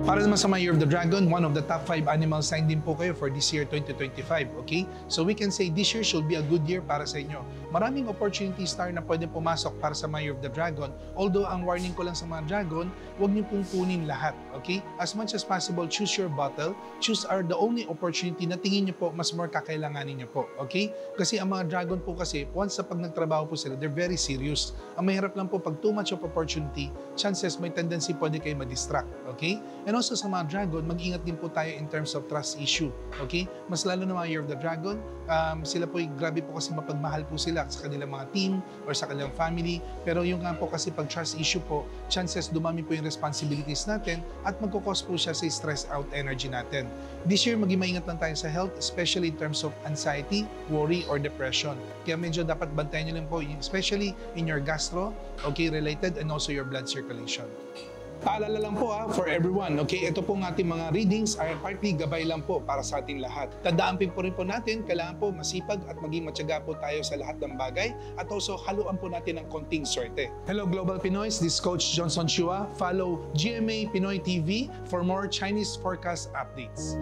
Para naman sa mga Year of the Dragon, one of the top 5 animal sign din po kayo for this year 2025, okay? So we can say this year should be a good year para sa inyo. Maraming opportunity star na pwedeng pumasok para sa mga Year of the Dragon. Although ang warning ko lang sa mga Dragon, huwag niyo pong kunin lahat, okay? As much as possible, choose your battle. Choose are the only opportunity na tingin niyo po mas more kakailanganin niyo po, okay? Kasi ang mga Dragon po kasi, once sa pag nagtrabaho po sila, they're very serious. Ang mahirap lang po, pag too much of opportunity, chances may tendency pwede kayo ma-distract, okay? And also sa mga Dragon, mag-ingat din po tayo in terms of trust issue. Okay? Mas lalo na mga Year of the Dragon, sila po, grabe po kasi mapagmahal po sila sa kanilang mga team or sa kanilang family. Pero yung nga po kasi pag trust issue po, chances dumami po yung responsibilities natin at magkukos po siya sa stress out energy natin. This year, maging maingat lang tayo sa health, especially in terms of anxiety, worry, or depression. Kaya medyo dapat bantayan nyo lang po, especially in your gastro, okay, related, and also your blood circulation. Paalala lang po for everyone, okay? Ito pong ating mga readings ay partly gabay lang po para sa ating lahat. Tandaan po rin po natin, kailangan po masipag at maging matyaga po tayo sa lahat ng bagay at also haluan po natin ng konting swerte. Hello Global Pinoys, this is Coach Johnson Chua. Follow GMA Pinoy TV for more Chinese forecast updates.